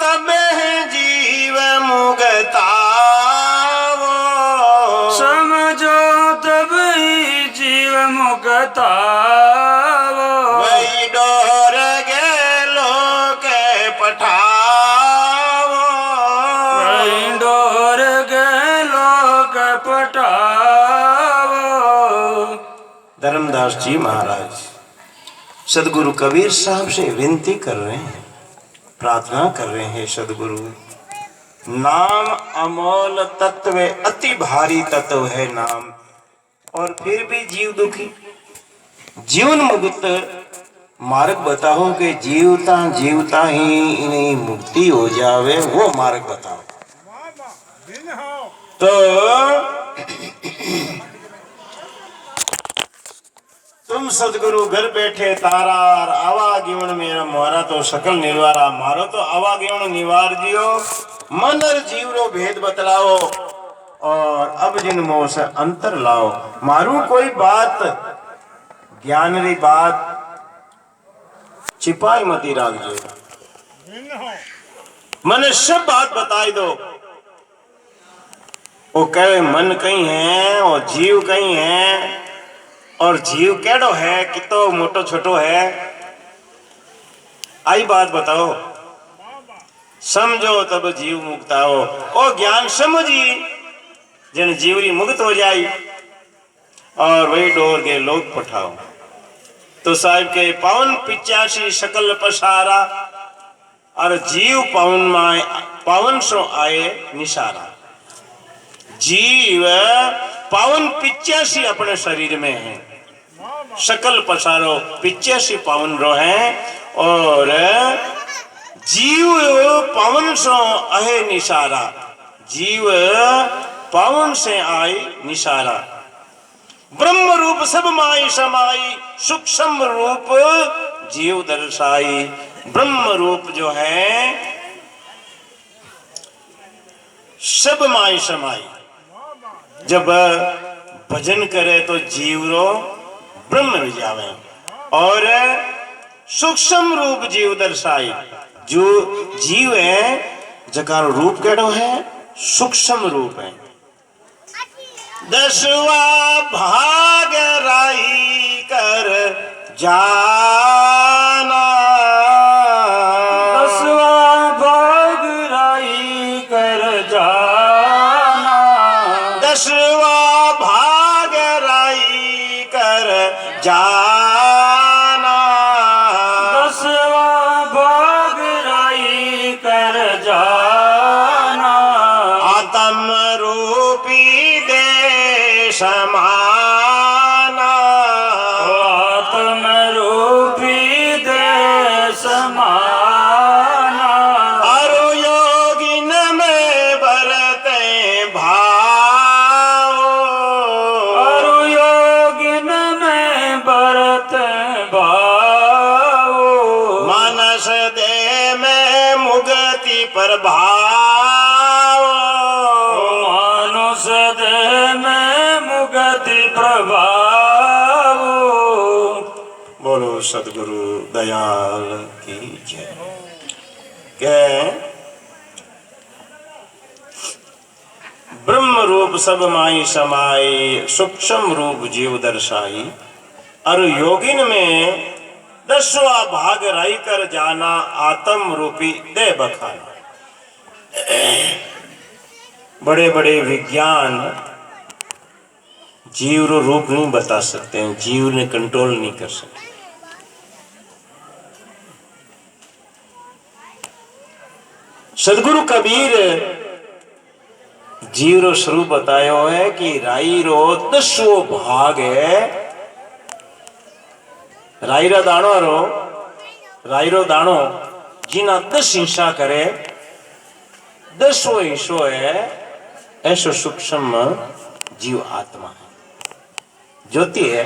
तब जीव मुगता समझो तब ही जीव मुक्ता वही डोर गेलो के पठावो डोर गेलो के पटावो। धर्मदास जी महाराज सदगुरु कबीर साहब से विनती कर रहे हैं, प्रार्थना कर रहे हैं, सदगुरु नाम अमोल तत्व अति भारी तत्व है नाम, और फिर भी जीव दुखी। जीवन मुक्त मार्ग बताओ कि जीवता जीवता ही इन्हें मुक्ति हो जावे, वो मार्ग बताओ। तो तुम सदगुरु घर बैठे तारा और आवागमन मेरा मोहरा तो सकल निर्वारा मारो तो आवागमन निवार दियो, मन और जीव रो भेद बतलाओ और अब जिन मोह से अंतर लाओ। मारू कोई बात ज्ञान री बात छिपाई मती राख जो, मन सब बात बताई दो। वो कहे मन कहीं है और जीव कहीं है, और जीव केड़ो है कि तो मोटो छोटो है, आई बात बताओ। समझो तब जीव मुक्त आओ, ओ ज्ञान समझी जिन जीवरी मुक्त हो जाई, और वही डोर के लोग पठाओ। तो साहिब के पावन 85 शकल पसारा, और जीव पावन माए पावन सो आए निशारा। जीव पावन 85 अपने शरीर में है, शकल पसारो 85 पावन रो है, और जीव पावन सो आए निशारा। जीव पावन से आए निशारा। ब्रह्म रूप सब माई समाई, सूक्ष्म रूप जीव दर्शाई। ब्रह्म रूप जो है सब माई समाई। जब भजन करे तो जीव रो ब्रह्म भी जावे, और सूक्ष्म रूप जीव दर्शाई। जो जीव है जकार रूप केड़ो है, सूक्ष्म रूप है। 10वां भाग राई कर जाना, 10वां भाग राई कर जाना, 10वां भाग राई कर जाना, 10वां भाग राई कर जाना। आत्म रूपी दे समाना, आत्म रूपी दे समाना। अरु योगिन में बरते भाव, अरु योगिन में बरत भाव, मानस दे में मुगति प्रभाव, मानुष दे में मुगति प्रभाव। बोलो सदगुरु दयाल की जय। के ब्रह्म रूप सब माई समाई, सूक्ष्म रूप जीव दर्शाई। और योगिन में 10वां भाग राई कर जाना, आत्म रूपी दे बखाना। बड़े बड़े विज्ञान जीव रो रूप नहीं बता सकते हैं, जीव ने कंट्रोल नहीं कर सकते। सदगुरु कबीर जीव रो स्वरूप बतायो है कि राई रो 10वां भाग है। राई रो दाणो जिना 10 हिस्सा करे, 10वां हिस्सो है ऐसो सूक्ष्म जीव आत्मा है, ज्योति है।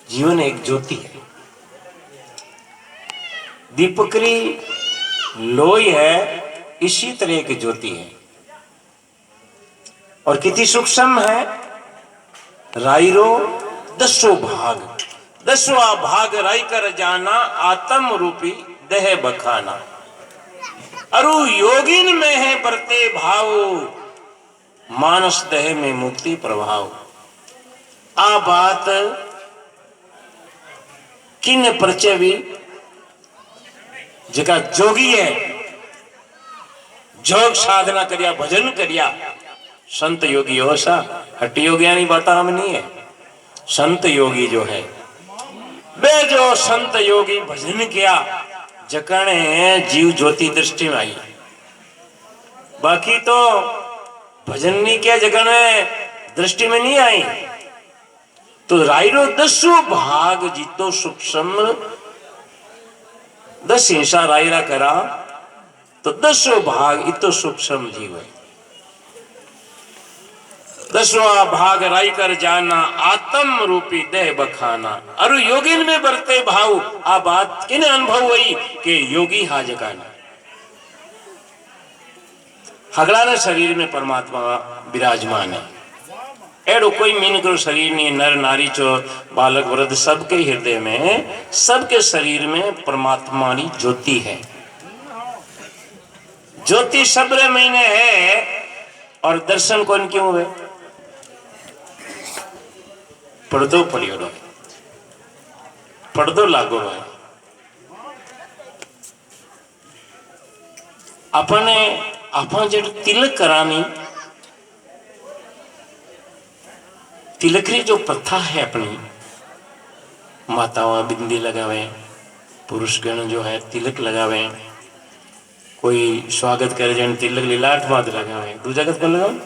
जीवन एक ज्योति है, दीपकरी लोई है, इसी तरह की ज्योति है। और कितनी सूक्ष्म है, राई रो 10वां भाग दसवां भाग राई कर जाना आत्म रूपी देह बखाना। अरु योगिन में है बरते भाव मानस देह में मुक्ति प्रभाव। आ बात किन परचे भी जका जोगी है, जोग साधना करिया, भजन करिया, संत योगी हो सा हट योगियानी बात हम नहीं है। संत योगी जो है बे जो संत योगी भजन किया जकने जीव ज्योति दृष्टि में आई। बाकी तो भजन नहीं किया जकने दृष्टि में नहीं आई। तो रायरो दसो भाग जीतो सूक्ष्म 10 हिंसा रायरा करा तो 10 भाग इतो सूक्ष्म जीव है। 10वां भाग राई कर जाना आत्म रूपी देह बखाना। अरु योगिन में बरते भाव। आ बात किन अनुभव हुई कि योगी हा जगाना हगड़ा ने शरीर में परमात्मा विराजमान है। एड़ो कोई मीन करो शरीर नहीं, नर नारी चो बालक वृद्ध सबके हृदय में, सबके शरीर में परमात्मा की ज्योति है। ज्योति सबरे महीने है और दर्शन कौन क्यों हुए? पर्दो पड़ियो है, पर्दो लागो है। अपने अपन जो तिलक करानी, तिलकरी जो प्रथा है अपनी, माताओं बिंदी लगावे, पुरुषगण जो है तिलक लगावे, कोई स्वागत करे जन तिलक लीलाट मात लगावे, दूसरा कद कर लगावे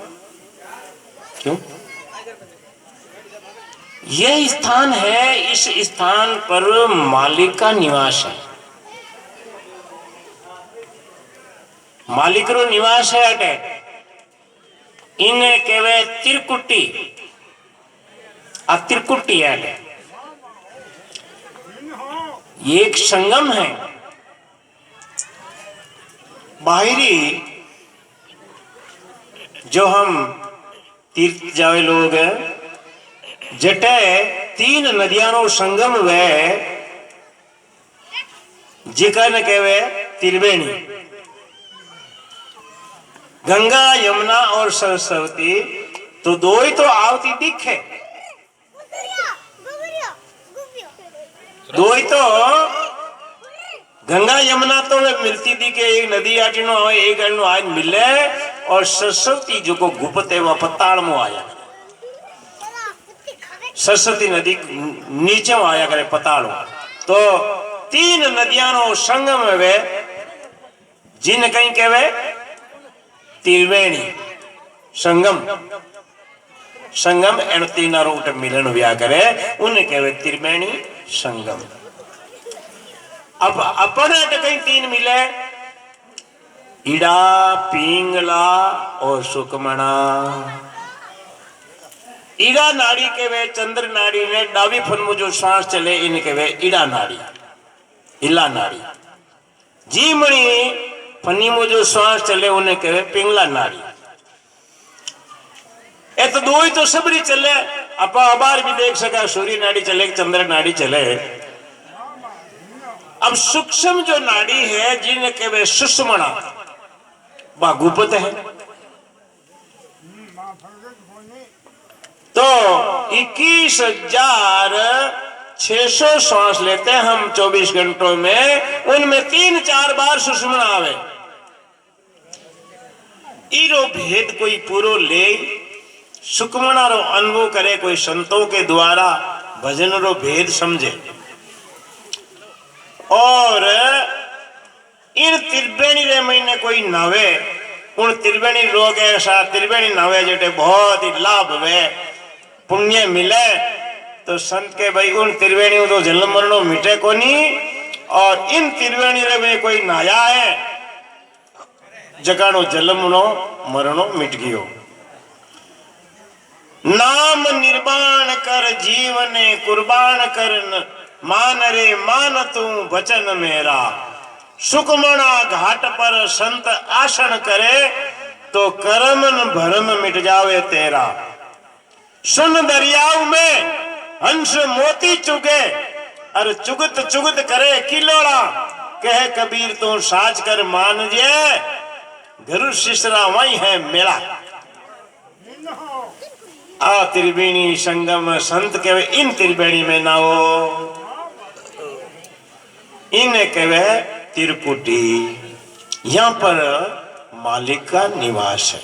क्यों? यह स्थान है, इस स्थान पर मालिक का निवास है, मालिक रो निवास है। अटे इन्हें कहवे तिरकुटी, तिरकुटी है। ये एक संगम है। बाहरी जो हम तीर्थ जावे लोग जटे 3 नदियां नो संगम वे जिकन कहवे त्रिवेणी, गंगा यमुना और सरस्वती। तो दो ही तो आवती दिखे, दो ही तो गंगा यमुना तो वे मिलती थी कि एक नदी आटी नो आवे, एक अनु आज मिले। और सरस्वती जो को गुप्त है वह पताड़ में आया, सरस्वती नदी नीचे आया करे पताड़। तो 3 नदियां नो संगम वे जिन कहीं कहवे त्रिवेणी संगम। संगम एन 3 रूट मिलन व्या करे उन्हें कहवे त्रिवेणी संगम। अब अपने कहीं 3 मिले, इड़ा, पिंगला और सुकमणा। इड़ा नाड़ी के वे चंद्र नाड़ी ने डावी फन जो श्वास चले इन के वे इड़ा नाड़ी, इला नाड़ी। जीमणी फनी में जो श्वास चले उन्हें कहे पिंगला नाड़ी। ए तो दो ही तो सबरी चले। आप अबार भी देख सका सूर्य नाड़ी चले, चंद्र नाड़ी चले। अब सूक्ष्म जो नाड़ी है जिन्हें कहे सुषमणा, वह गुप्त है। तो 21,600 श्वास लेते हैं हम 24 घंटों में, उनमें 3-4 बार सुषमणा आवे। इरो भेद कोई पूरो ले, सुकमणा रो अनुभव करे कोई संतों के द्वारा, भजन रो भेद समझे। और इन त्रिवेणी रे महीने कोई नवे, उन त्रिवेणी लोग ऐसा त्रिवेणी नवे जेटे बहुत ही लाभ वे पुण्य मिले। तो संत के भाई उन त्रिवेणी तो जन्म मरणों मिटे को नहीं। और इन त्रिवेणी रे में कोई नया है जगानो जन्मनो मरणो मिट गयो। नाम निर्वाण कर जीवने कुर्बान कर, मान रे मान तू वचन मेरा। सुकमणा घाट पर संत आसन करे, तो कर्मन भरम मिट जावे तेरा। सुन दरियाओं में हंस मोती चुगे, अरे चुगत चुगत करे किलोड़ा, कहे कबीर तू साच कर मान जे, गुरु शिष्यरा वही है मेला। आ त्रिवेणी संगम संत कहे इन त्रिवेणी में नाओ, इन्हें कहे तिरकुटी। यहाँ पर मालिक का निवास है।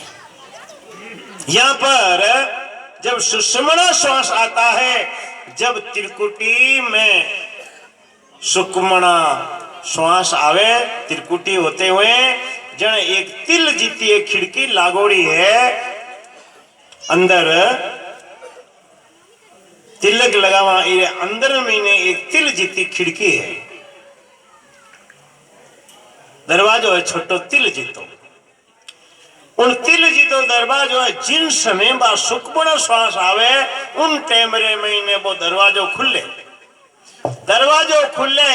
यहाँ पर जब सुषुम्ना श्वास आता है, जब त्रिकुटी में सुषुम्ना श्वास आवे, त्रिकुटी होते हुए जन एक तिल जीती एक खिड़की लागोड़ी है, अंदर तिलक लगावा, ये अंदर में एक तिल जीती खिड़की है, दरवाजो है छोटो तिल जीतो। उन तिल जीतो दरवाजो है, जिन समय बा सुखबण श्वास आवे उन टेमरे महीने वो दरवाजो खुले, दरवाजो खुले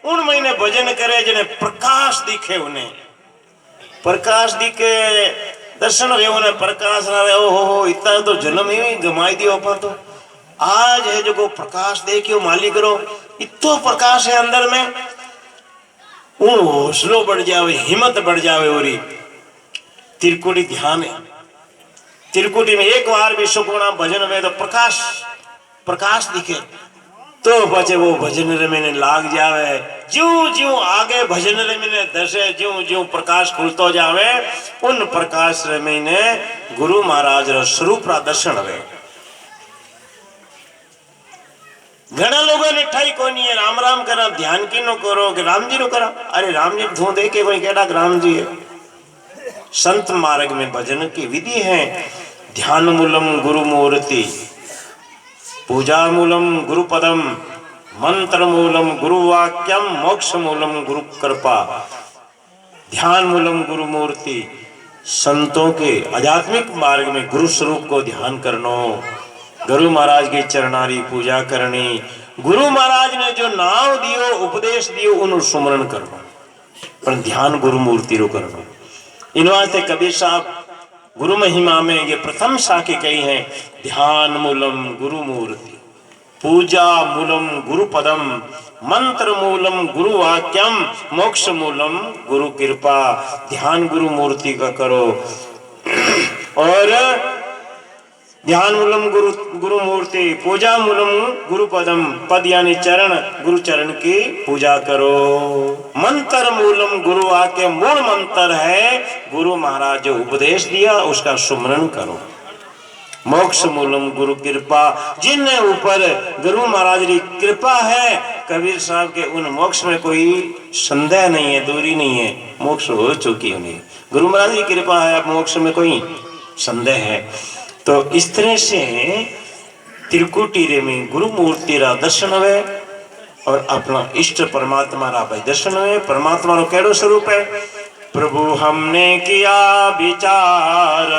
उन महीने भजन करे, जिन्हें प्रकाश दिखे, उन्हें प्रकाश दिखे, दर्शन वे उन्हें प्रकाश ना रहे। हो इतना तो जन्म ही गमाई दियो अपन तो, आज है जो को प्रकाश देखियो मालिक रो, इतो प्रकाश है अंदर में, उन हौसलो बढ़ जावे, हिम्मत बढ़ जावे। और तिरकुटी ध्यान है, तिरकुटी में एक बार भी सुखना भजन में तो प्रकाश प्रकाश दिखे, तो बचे वो भजन में लाग जावे। ज्यों ज्यों आगे भजन में दसे, ज्यों ज्यों प्रकाश खुलतो जावे, उन प्रकाश में गुरु महाराज रा स्वरूप रा दर्शन हुए। घना लोगों ने ठाई कोनी है, राम राम करा, ध्यान की नो करो कि राम जी नो करा। अरे राम जी धू दे के कोई केड़ा राम जी है। संत मार्ग में भजन की विधि है, ध्यान मूलम गुरु मूर्ति, पूजा मूलम गुरु पदम, मंत्र मूलम गुरु वाक्यम, मोक्ष मूलम गुरु कृपा। ध्यान मूलम गुरु मूर्ति, संतों के आध्यात्मिक मार्ग में गुरु स्वरूप को ध्यान करनो, गुरु महाराज की चरणारी पूजा करनी, गुरु महाराज ने जो नाम दियो उपदेश दियो उन सुमरण करनो, पर ध्यान गुरु मूर्ति रो करनो। इन वास्ते कबीर साहब गुरु महिमा में ये प्रथम साखी कही है, ध्यान मूलम गुरु मूर्ति, पूजा मूलम गुरु पदम, मंत्र मूलम गुरु वाक्यम, मोक्ष मूलम गुरु कृपा। ध्यान गुरु मूर्ति का करो, और ध्यान मूलम गुरु मूर्ति, पूजा मूलम गुरु पदम, पद यानी चरण, गुरु चरण की पूजा करो। मंत्र मूलम गुरु वाक्य, मूल मंत्र है गुरु महाराज जो उपदेश दिया उसका सुमरण करो। मोक्ष मूलम गुरु कृपा, जिन ऊपर गुरु महाराज की कृपा है, कबीर साहब के उन मोक्ष में कोई संदेह नहीं है, दूरी नहीं है, मोक्ष हो चुकी उन्हें, गुरु महाराज की कृपा है, अब मोक्ष में कोई संदेह है। तो इस तरह से त्रिकुटी रे में गुरु मूर्ति रा दर्शन हुए, और अपना इष्ट परमात्मा रा भाई दर्शन हुए। परमात्मा रो केड़ो स्वरूप है, प्रभु हमने किया विचार,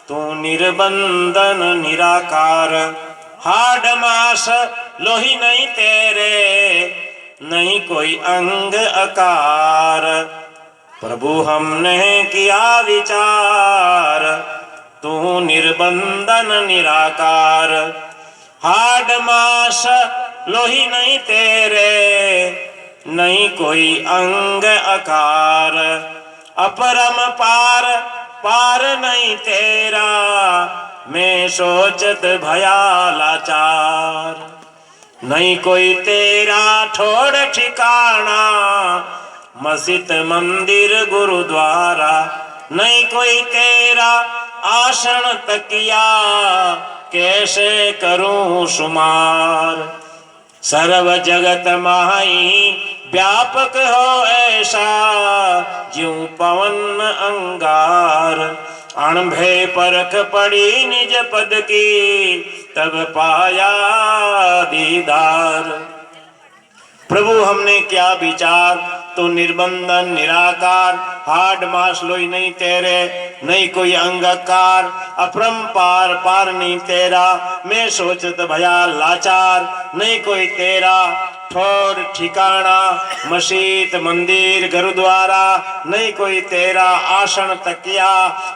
तू निर्बंधन निराकार, हाड मास लोही नहीं तेरे, नहीं कोई अंग अकार। प्रभु हमने किया विचार, तू निर्बंधन निराकार, हाड मास लोही नहीं तेरे, नहीं कोई अंग अकार। अपरम पार पार नहीं तेरा, मैं सोचत भया लाचार। नहीं कोई तेरा ठोड़ ठिकाना, मस्जिद मंदिर गुरुद्वारा, नहीं कोई तेरा आसन तकिया, कैसे करूं शुमार। सर्व जगत माही व्यापक हो ऐसा, ज्यों पवन अंगार। अणभे परख पड़ी निज पद की, तब पाया दीदार। प्रभु हमने क्या विचार, तो निर्बंधन निराकार, हाड मास लोई नहीं तेरे, नहीं कोई अंगकार। अपरंपार पार नहीं तेरा, मैं सोचत भया लाचार। नहीं कोई तेरा ठोर ठिकाना, मस्जिद मंदिर गुरुद्वारा, नहीं कोई तेरा आसन तकिया,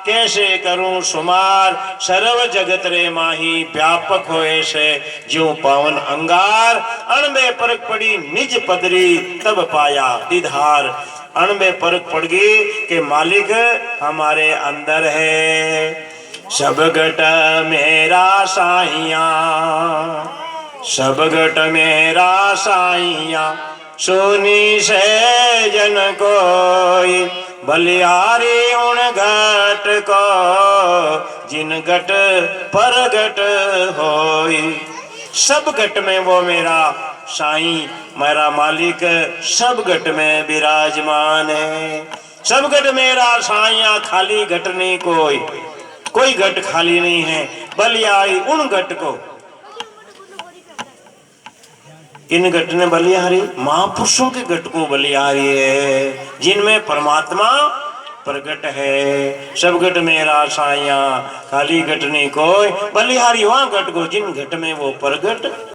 कैसे करूं शुमार, सर्व जगत रे माही व्यापक होए से, ज्यों पावन अंगार, अणबे परख पड़ी निज पदरी, तब पाया दीधार। अणबे परख पड़ गई कि मालिक हमारे अंदर है। सब घट मेरा साइया, सब घट मेरा साइया, सोनी से जन कोई, बलिहारी उन घट को, जिन घट पर घट होई। सब घट में वो मेरा साईं, मेरा मालिक सब घट में विराजमान है। सब घट मेरा साइया, खाली घट नहीं कोई घट खाली नहीं है। बलिहारी उन घट को, इन घट ने बलिहारी महापुरुषों के घट को बलिहारी है, जिनमें परमात्मा प्रगट है। सब घट मेरा साइया, खाली घट नहीं कोई, बलिहारी वहां घट को जिन घट में वो प्रगट